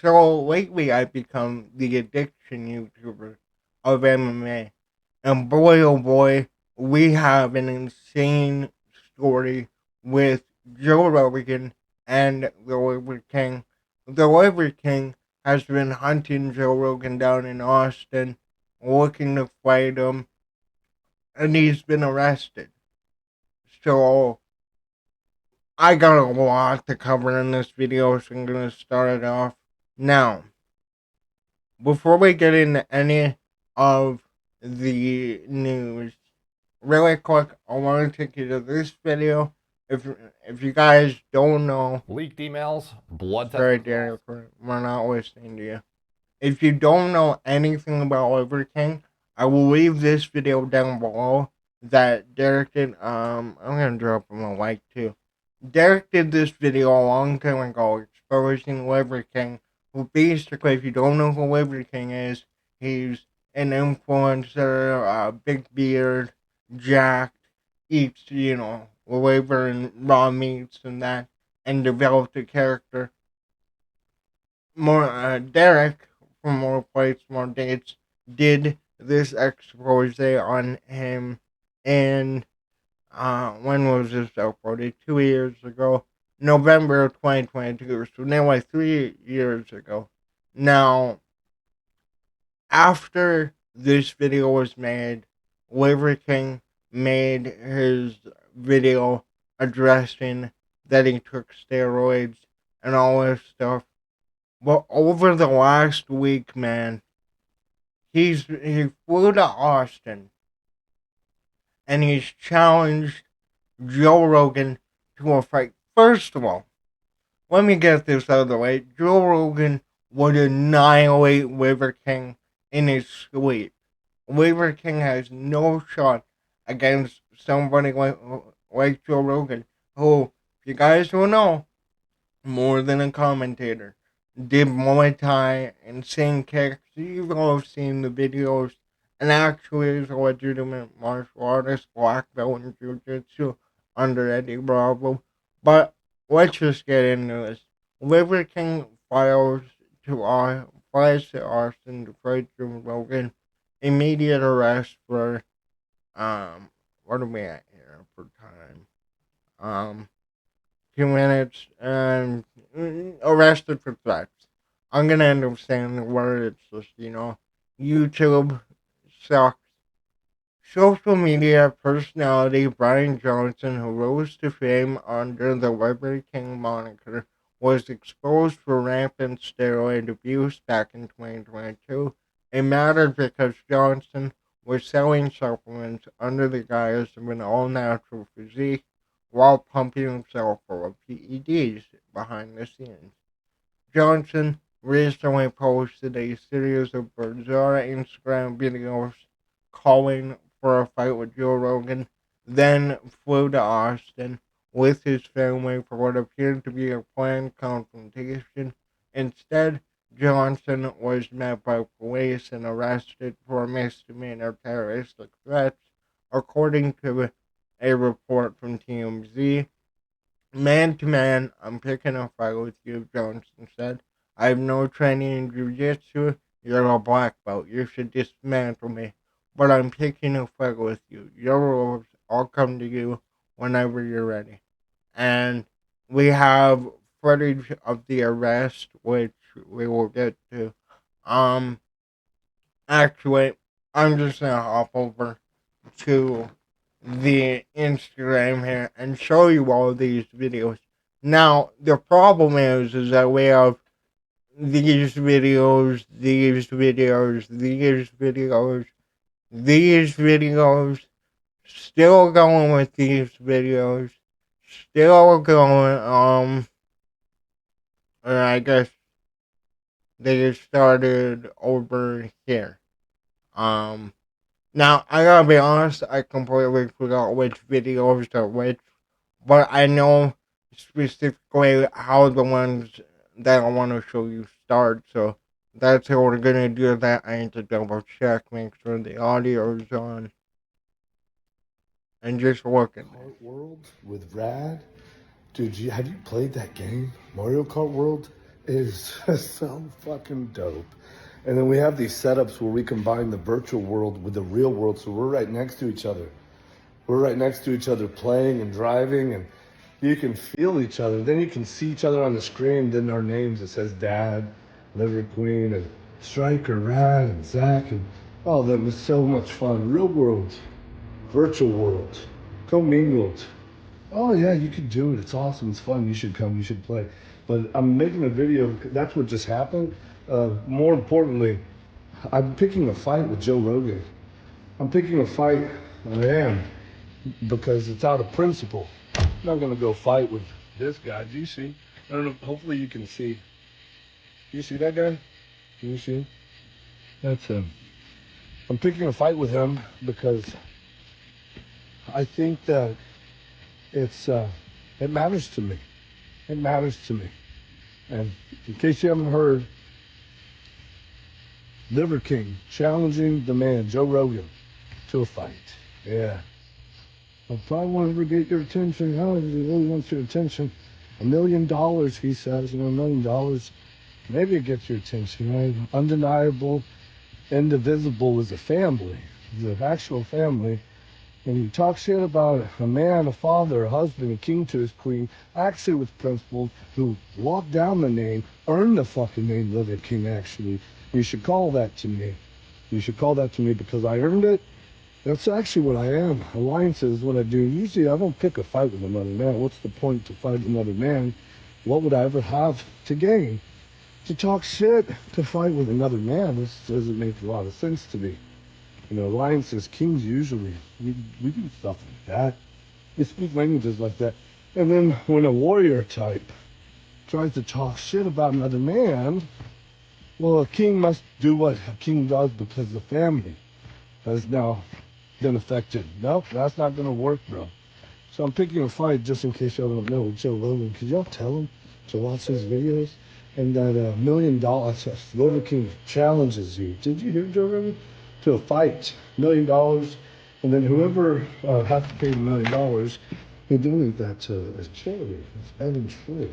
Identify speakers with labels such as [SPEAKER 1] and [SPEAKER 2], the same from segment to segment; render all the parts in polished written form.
[SPEAKER 1] So lately I've become the addiction YouTuber of MMA. And boy oh boy, we have an insane story with Joe Rogan and the Liver King. The Liver King has been hunting Joe Rogan down in Austin, looking to fight him, and he's been arrested. So I got a lot to cover in this video, so I'm gonna start it off now. Before we get into any of the news, really quick, I want to take you to this video. If you guys don't know,
[SPEAKER 2] Leaked emails, blood test
[SPEAKER 1] sorry,
[SPEAKER 2] results.
[SPEAKER 1] Derek, we're not listening to you. If you don't know anything about Liver King, I will leave this video down below that Derek did. I'm gonna drop him a like too. Derek did this video a long time ago exposing Liver King, who basically, if you don't know who Liver King is, he's an influencer, big beard, jacked, eats, liver and raw meats and that, and developed a character. Derek from More Plates, More Dates did this expose on him, and when was this uploaded? 2 years ago, November of 2022, so nearly 3 years ago. Now, after this video was made, Liver King made his video addressing that he took steroids and all this stuff. But over the last week, man, he flew to Austin and he's challenged Joe Rogan to a fight. First of all, let me get this out of the way. Joe Rogan would annihilate Liver King in his sleep. Liver King has no shot against somebody like Joe Rogan, who, if you guys don't know, more than a commentator, did Muay Thai, insane kicks. You've all seen the videos, and actually is a legitimate martial artist, black belt in Jiu-Jitsu under Eddie Bravo. But let's just get into this. Liver King flies to Austin to fight Joe Rogan. Immediate arrest for what are we at here for time? 2 minutes and arrested for threats. I'm gonna end up saying the word. It's just, YouTube sucks. Social media personality Brian Johnson, who rose to fame under the Liver King moniker, was exposed for rampant steroid abuse back in 2022. It mattered because Johnson was selling supplements under the guise of an all natural physique while pumping himself full of PEDs behind the scenes. Johnson recently posted a series of bizarre Instagram videos calling for a fight with Joe Rogan, then flew to Austin with his family for what appeared to be a planned confrontation. Instead, Johnson was met by police and arrested for misdemeanor terroristic threats, according to a report from TMZ. Man to man, I'm picking a fight with you, Johnson said. I have no training in jiu-jitsu. You're a black belt. You should dismantle me. But I'm picking a fight with you. Your rules, I'll come to you whenever you're ready. And we have footage of the arrest, which we will get to. Um, Actually, I'm just gonna hop over to the Instagram here and show you all of these videos. Now, the problem is that we have these videos, these videos, these videos, these videos, still going with these videos, still going, and I guess they started over here. Um, Now, I gotta be honest, I completely forgot which videos are which, but I know specifically how the ones that I want to show you start, so that's how we're gonna do that. I need to double check, make sure the audio is on, and just look at this.
[SPEAKER 3] Kart World with Rad. Dude, have you played that game, Mario Kart World? is just so fucking dope. And then we have these setups where we combine the virtual world with the real world, so we're right next to each other. We're right next to each other playing and driving, and you can feel each other. Then you can see each other on the screen. Then our names, it says Dad, Liver Queen, and Striker, Rad, and Zach. And oh, that was so much fun. Real world, virtual world, commingled. Oh yeah, you could do it. It's awesome. It's fun. You should come. You should play. But I'm making a video. That's what just happened. More importantly, I'm picking a fight with Joe Rogan. I'm picking a fight. I am. Because it's out of principle. I'm not gonna go fight with this guy. Do you see? I don't know. Hopefully you can see. Do you see that guy? Do you see? That's him. I'm picking a fight with him because I think that it matters to me. It matters to me. And in case you haven't heard, Liver King challenging the man Joe Rogan to a fight. Yeah. If I want to get your attention, how he really wants your attention? $1 million, he says, $1 million. Maybe it gets your attention, right? Undeniable, indivisible is a family. It's an actual family. And you talk shit about a man, a father, a husband, a king to his queen, actually with principles, who locked down the name, earned the fucking name Liver King, actually. You should call that to me. You should call that to me because I earned it. That's actually what I am. Alliances is what I do. Usually I don't pick a fight with another man. What's the point to fight another man? What would I ever have to gain? To talk shit, to fight with another man, this doesn't make a lot of sense to me. You know, alliances, kings usually, we do stuff like that. We speak languages like that. And then when a warrior type tries to talk shit about another man, well, a king must do what a king does because the family has now been affected. Nope, that's not gonna work, bro. So I'm picking a fight just in case y'all don't know with Joe Rogan. Could y'all tell him to watch his videos? And that $1 million, Liver King challenges you. Did you hear Joe Rogan? To a fight, $1 million. And then whoever has to pay $1 million, they're doing that to a charity. It's Evan Schlick.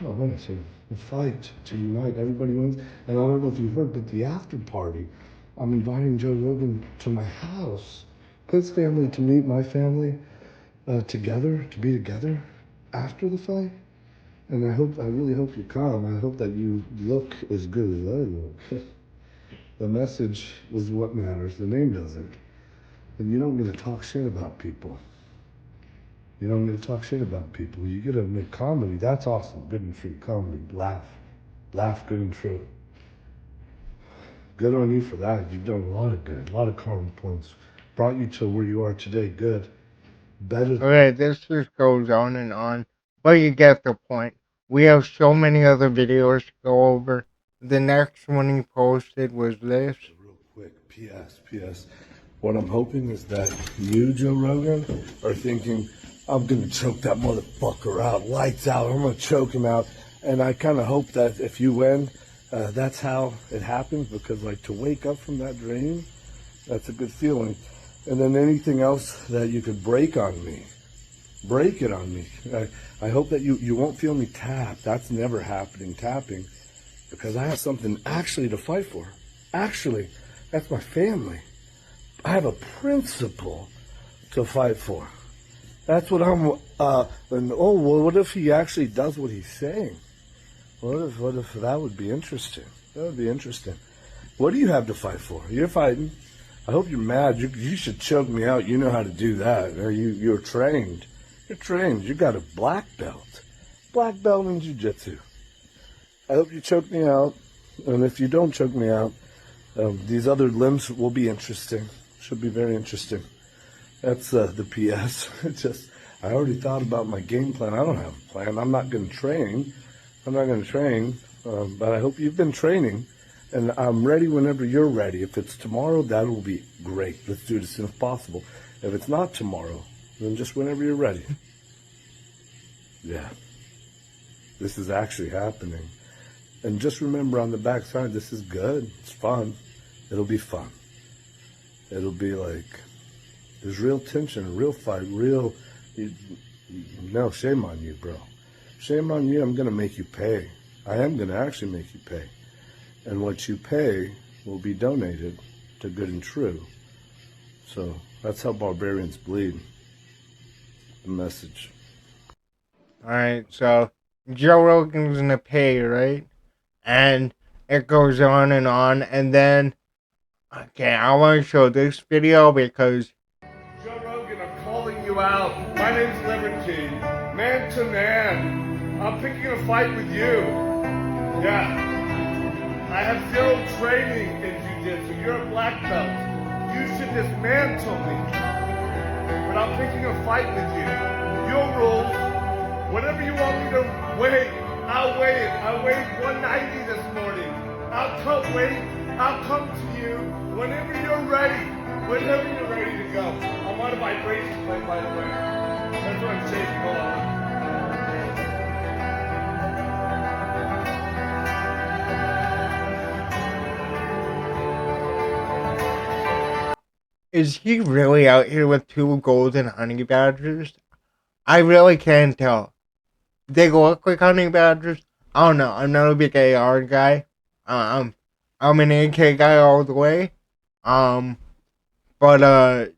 [SPEAKER 3] Oh, man, it's a fight to unite. Everybody wins. And I don't know if you've heard, but the after party, I'm inviting Joe Rogan to my house, his family to meet my family together, to be together after the fight. And I really hope you come. I hope that you look as good as I look. The message is what matters. The name doesn't. And you don't get to talk shit about people. You don't get to talk shit about people. You get to make comedy. That's awesome. Good and true comedy. Laugh. Laugh good and true. Good on you for that. You've done a lot of good, a lot of karma points. Brought you to where you are today. Good. Better.
[SPEAKER 1] Okay, this just goes on, but you get the point. We have so many other videos to go over. The next one he posted was this.
[SPEAKER 3] Real quick, P.S. What I'm hoping is that you, Joe Rogan, are thinking, I'm going to choke that motherfucker out. Lights out. I'm going to choke him out. And I kind of hope that if you win, that's how it happens, because like to wake up from that dream, that's a good feeling. And then anything else that you could break on me, break it on me. I hope that you won't feel me tap. That's never happening, tapping, because I have something actually to fight for. Actually, that's my family. I have a principle to fight for. That's what I'm, and oh, well, what if he actually does what he's saying? What if that would be interesting? That would be interesting. What do you have to fight for? You're fighting. I hope you're mad. You should choke me out. You know how to do that. You're trained. You're trained. You got a black belt. Black belt in jiu-jitsu. I hope you choke me out. And if you don't choke me out, these other limbs will be interesting. Should be very interesting. That's the PS. I already thought about my game plan. I don't have a plan. I'm not going to train. But I hope you've been training. And I'm ready whenever you're ready. If it's tomorrow, that will be great. Let's do it as soon as possible. If it's not tomorrow, then just whenever you're ready. Yeah. This is actually happening. And just remember on the backside, this is good. It's fun. It'll be fun. It'll be like, there's real tension, real fight, no, shame on you, bro. Shame on you. I'm going to make you pay. I am going to actually make you pay. And what you pay will be donated to Good and True. So that's how barbarians bleed. The message.
[SPEAKER 1] Alright, so Joe Rogan's gonna pay, right? And it goes on, and then, okay, I want to show this video because
[SPEAKER 3] Joe Rogan, I'm calling you out. My name's Liberty. Man to man. I'm picking a fight with you. Yeah. I have zero training in jiu-jitsu. You're a black belt. You should dismantle me. But I'm picking a fight with you. Your rules. Whatever you want me to weigh, I'll weigh it. I weighed 190 this morning. I'll come to you whenever you're ready. Whenever you're ready to go. I'm on a vibration plate, by the way. That's what I'm shaking on.
[SPEAKER 1] is he really out here with 2 golden honey badgers? I really can't tell. They look like honey badgers. I don't know. I'm not a big AR guy. I'm an AK guy all the way. But I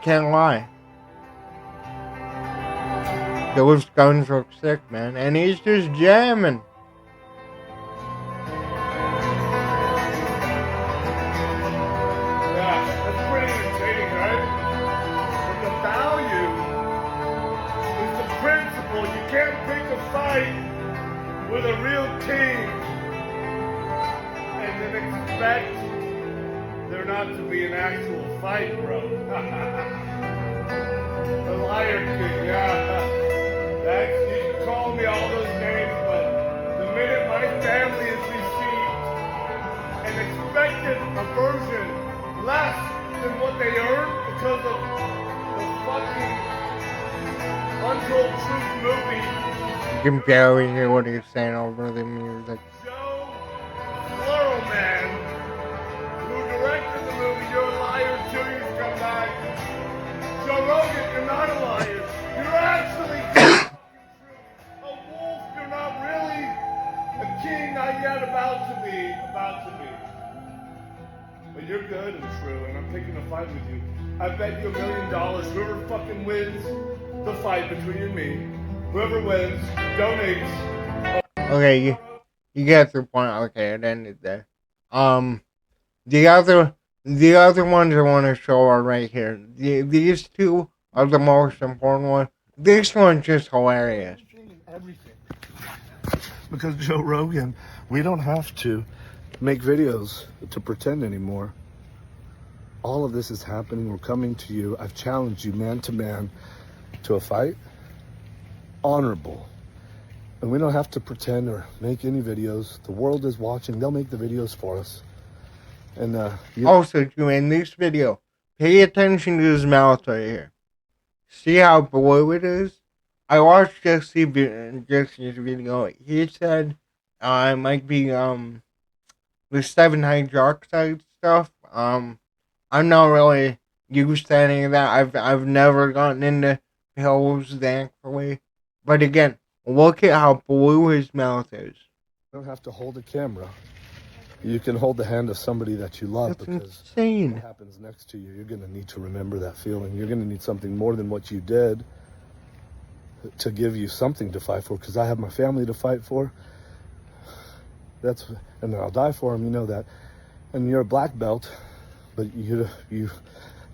[SPEAKER 1] can't lie. Those guns look sick, man, and he's just jamming.
[SPEAKER 3] Yeah, that's pretty entertaining, right? But the value is the principle. You can't pick a fight with a real team and then expect there not to be an actual fight, bro. The Liar King, yeah. You can call me all those names, but the minute my family is received an expected a version less than what they earned because of the fucking Untold Truth movie.
[SPEAKER 1] You can barely hear what he's saying over the music.
[SPEAKER 3] Joe Plural Man, who directed the movie, you're a liar until you come back. Joe Rogan, you're not a liar. You're actually a wolf. You're not really a king, not yet about to be. But you're good and true, and I'm picking a fight with you. I bet you $1 million. Whoever fucking wins the fight between you and me, whoever wins, donates.
[SPEAKER 1] Okay, you get the point. Okay, it ended there. The other ones I want to show are right here. These two are the most important ones. This one's just hilarious.
[SPEAKER 3] Everything. Because Joe Rogan, we don't have to make videos to pretend anymore. All of this is happening. We're coming to you. I've challenged you man to man to a fight. Honorable. And we don't have to pretend or make any videos. The world is watching. They'll make the videos for us. And
[SPEAKER 1] also, in this video, pay attention to his mouth right here. See how blue it is? I watched Jesse's video. He said it might be the 7 hydroxide stuff. I'm not really used to any of that. I've never gotten into pills, thankfully. But again, look at how blue his mouth is.
[SPEAKER 3] You don't have to hold a camera. You can hold the hand of somebody that you love.
[SPEAKER 1] That's
[SPEAKER 3] because
[SPEAKER 1] insane.
[SPEAKER 3] what happens next to you, you're going to need to remember that feeling. You're going to need something more than what you did to give you something to fight for, because I have my family to fight for. And I'll die for them, you know that. And you're a black belt, but you've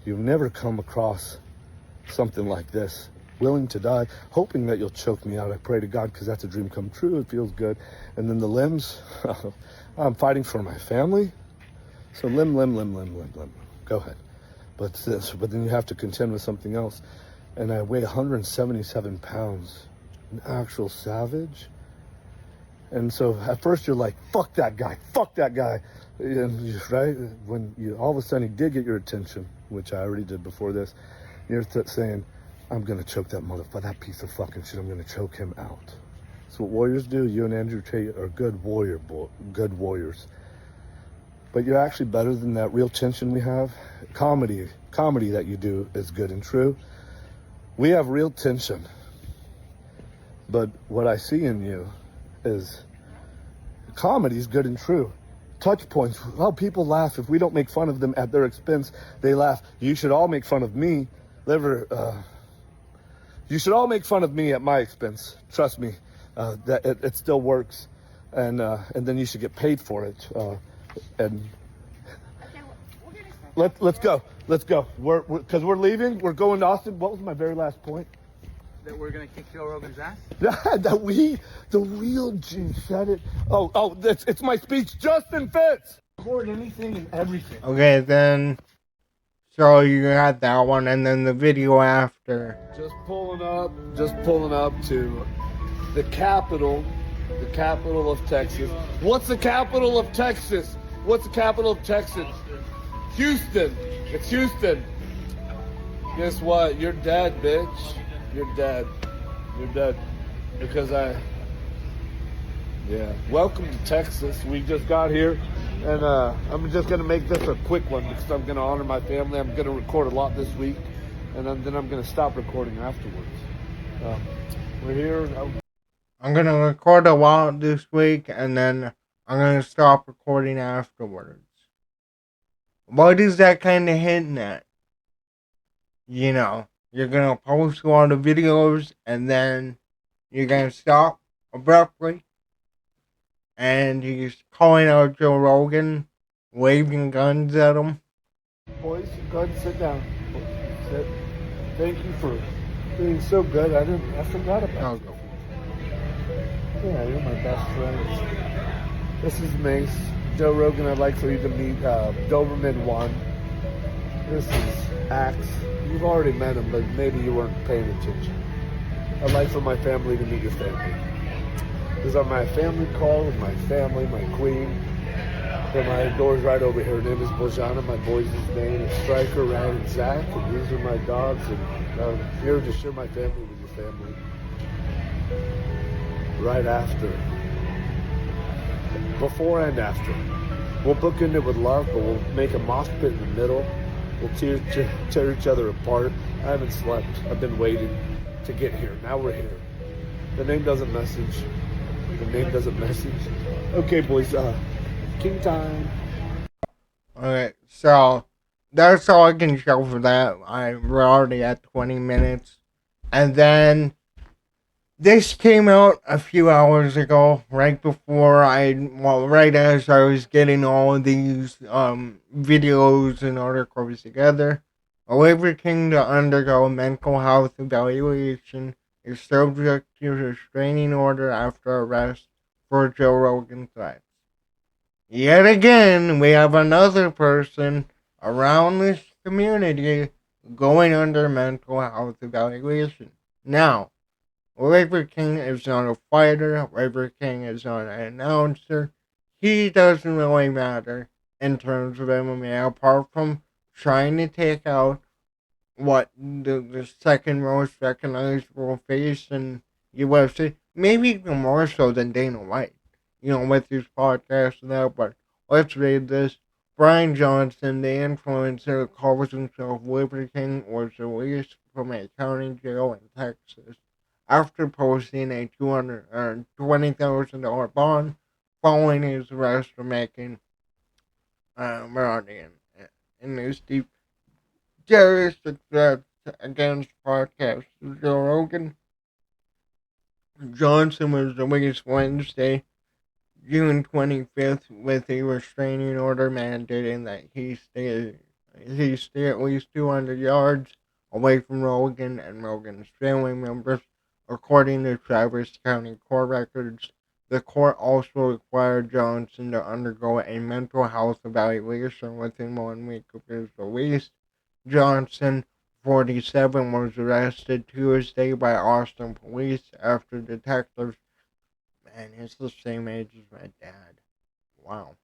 [SPEAKER 3] never come across something like this. Willing to die, hoping that you'll choke me out. I pray to God, because that's a dream come true. It feels good. And then the limbs, I'm fighting for my family. So limb. Go ahead. But then you have to contend with something else. And I weigh 177 pounds, an actual savage. And so at first you're like, fuck that guy. And right? When you all of a sudden you did get your attention, which I already did before this, you're saying, I'm going to choke that motherfucker, that piece of fucking shit. I'm going to choke him out. That's what warriors do. You and Andrew Tate are good warriors. But you're actually better than that real tension we have. Comedy that you do is good and true. We have real tension. But what I see in you is comedy is good and true. Touch points. Well, people laugh if we don't make fun of them at their expense. They laugh. You should all make fun of me. You should all make fun of me at my expense. Trust me, that it still works, and then you should get paid for it. And let's go. Because we're leaving. We're going to Austin. What was my very last point?
[SPEAKER 4] That we're gonna kick Joe Rogan's ass?
[SPEAKER 3] The real G said it. Oh, it's my speech. Justin Fitz. Record anything and everything.
[SPEAKER 1] Okay, then. So you got that one, and then the video after.
[SPEAKER 3] Just pulling up to the capital of Texas. What's the capital of Texas? Houston. It's Houston. Guess what? You're dead, bitch. You're dead. Because welcome to Texas. We just got here, and I'm just going to make this a quick one because I'm going to honor my family. I'm going to record a lot this week, and then I'm going to stop recording afterwards. We're here.
[SPEAKER 1] I'm going to record a lot this week, and then I'm going to stop recording afterwards. What is that kind of hinting at? You know, you're going to post a lot of videos, and then you're going to stop abruptly. And he's calling out Joe Rogan, waving guns at him.
[SPEAKER 3] Boys, go ahead and sit down. Sit. Thank you for being so good. I forgot about you. Yeah, you're my best friend. This is Mace. Joe Rogan, I'd like for you to meet Doberman 1. This is Axe. You've already met him, but maybe you weren't paying attention. I'd like for my family to meet your family. This is my family call with my family, my queen. And my door's right over here. Her name is Bojana. My boy's name is Striker, Ryan, and Zach. And these are my dogs. And I'm here to share my family with your family. Right after. Before and after. We'll bookend it with love, but we'll make a mosh pit in the middle. We'll tear each other apart. I haven't slept. I've been waiting to get here. Now we're here. The name doesn't message. Okay, boys. King time.
[SPEAKER 1] Okay, so that's all I can show for that. We're already at 20 minutes. And then this came out a few hours ago, right as I was getting all of these videos and articles together. A Labor King to undergo mental health evaluation is subject to restraining order after arrest for Joe Rogan threats. Yet again, we have another person around this community going under mental health evaluation. Now, Labor King is not a fighter. Labor King is not an announcer. He doesn't really matter in terms of MMA, apart from trying to take out the second most recognizable face in UFC. Maybe even more so than Dana White. You know, with his podcast and that. But let's read this. Brian Johnson, the influencer that calls himself Labor King, was released from a county jail in Texas after posting a $20,000 bond following his arrest for making in this deep terroristic threats against podcast Joe Rogan. Johnson was released Wednesday, June 25th, with a restraining order mandating that he stay at least 200 yards away from Rogan and Rogan's family members. According to Travis County court records, the court also required Johnson to undergo a mental health evaluation within 1 week of his release. Johnson, 47, was arrested Tuesday by Austin police after detectives, man, he's the same age as my dad, wow,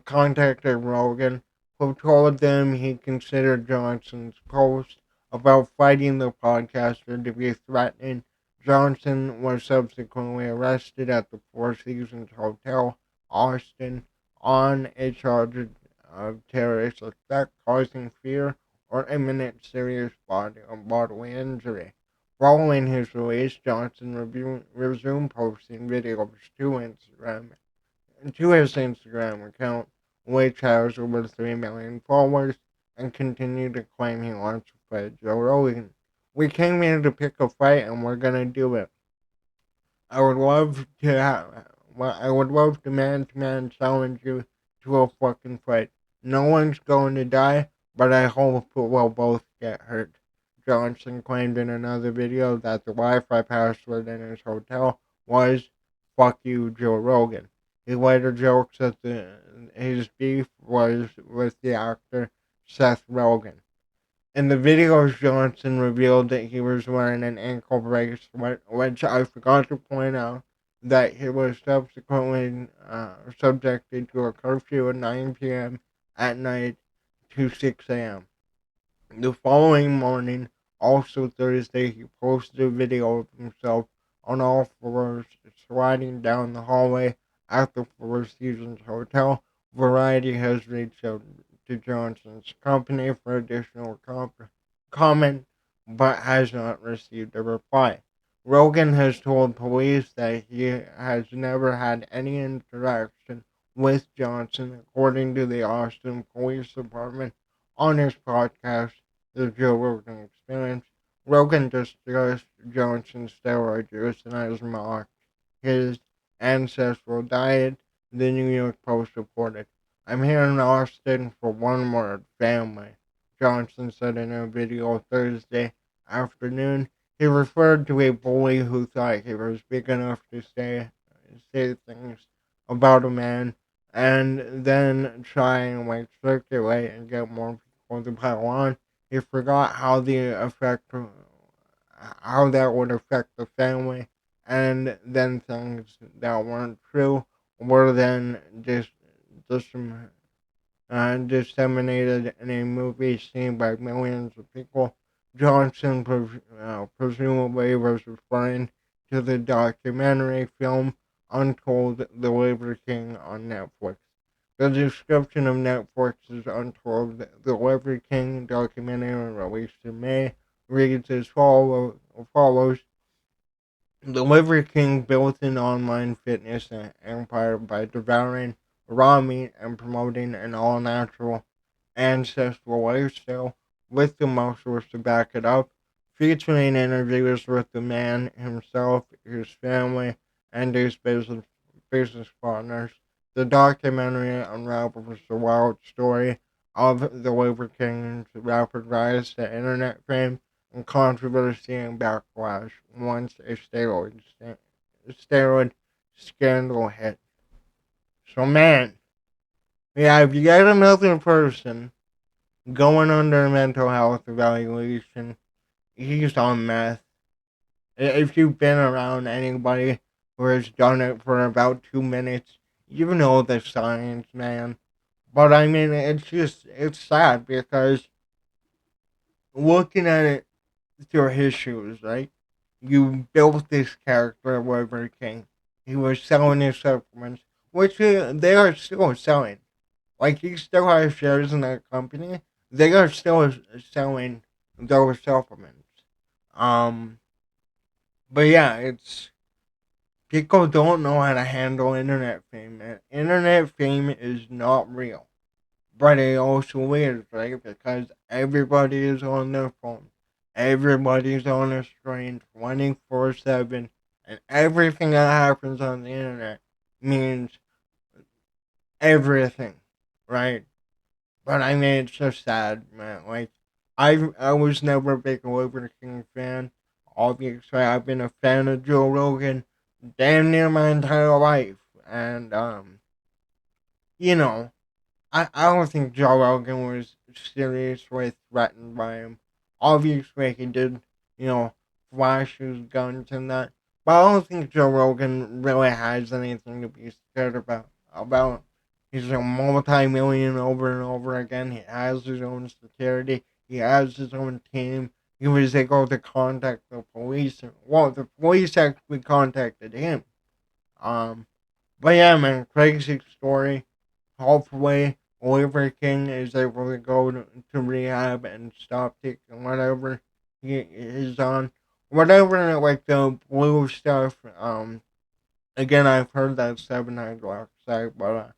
[SPEAKER 1] contacted Rogan, who told them he considered Johnson's post about fighting the podcaster to be threatening. Johnson was subsequently arrested at the Four Seasons Hotel, Austin, on a charge of terrorist attack causing fear or imminent serious bodily injury. Following his release, Johnson resumed posting videos to his Instagram account, which has over 3 million followers, and continued to claim he wants to fight Joe Rogan. We came here to pick a fight, and we're gonna do it. I would love to I would love to man-to-man challenge you to a fucking fight. No one's going to die, but I hope we'll both get hurt. Johnson claimed in another video that the Wi-Fi password in his hotel was "fuck you, Joe Rogan." He later jokes that his beef was with the actor Seth Rogen. In the videos, Johnson revealed that he was wearing an ankle bracelet, which I forgot to point out that he was subsequently subjected to a curfew at 9 p.m. at night to 6 a.m. The following morning, also Thursday, he posted a video of himself on all fours sliding down the hallway at the Four Seasons Hotel. Variety has reached out to Johnson's company for additional comment, but has not received a reply. Rogan has told police that he has never had any interaction with Johnson, according to the Austin Police Department. On his podcast, The Joe Rogan Experience, Rogan discussed Johnson's steroid use and has mocked his ancestral diet, the New York Post reported. "I'm here in Austin for one word: family," Johnson said in a video Thursday afternoon. He referred to a bully who thought he was big enough to say things about a man and then try and circulate and get more people to pile on. He forgot how that would affect the family, and then things that weren't true were then disseminated in a movie seen by millions of people. Johnson presumably was referring to the documentary film Untold: The Liver King on Netflix. The description of Netflix's Untold: The Liver King documentary, released in May, reads as follows. The Liver King built an online fitness empire by devouring raw meat and promoting an all-natural ancestral lifestyle with the muscles to back it up, featuring interviews with the man himself, his family, and his business partners. The documentary unravels the wild story of the Liver King's rapid rise to internet fame and controversy and backlash once a steroid scandal hit. So, man, yeah, if you got another person going under a mental health evaluation, he's on meth. If you've been around anybody who has done it for about 2 minutes, you know the science, man. But I mean, it's sad because looking at it through his shoes, right? You built this character, Liver King. He was selling his supplements, which they are still selling. Like, he still has shares in that company. They are still selling those supplements. Um, but yeah, it's people don't know how to handle internet fame. And internet fame is not real, but it also is, right? Because everybody is on their phone, everybody's on their screen 24/7, and everything that happens on the internet means everything, right? But I mean, it's just sad, man. Like, I was never a big Liver King fan. Obviously, I've been a fan of Joe Rogan damn near my entire life, and you know, I don't think Joe Rogan was seriously threatened by him. Obviously, he did, flash his guns and that, but I don't think Joe Rogan really has anything to be scared about. He's a multi-million over and over again. He has his own security. He has his own team. He was able to contact the police. Well, the police actually contacted him. Um, but yeah, man, crazy story. Hopefully, Liver King is able to go to rehab and stop taking whatever he is on. whatever, like the blue stuff. Again, I've heard that 7 hydroxide, but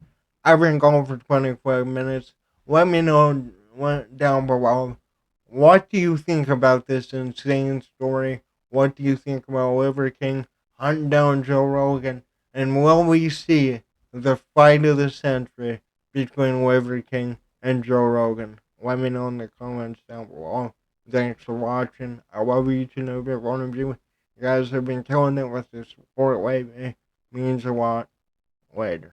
[SPEAKER 1] I've been going for 25 minutes. Let me know down below. What do you think about this insane story? What do you think about Liver King hunting down Joe Rogan? And will we see the fight of the century between Liver King and Joe Rogan? Let me know in the comments down below. Thanks for watching. I love each and every one of you. You guys have been killing it with the support lately. Means a lot. Later.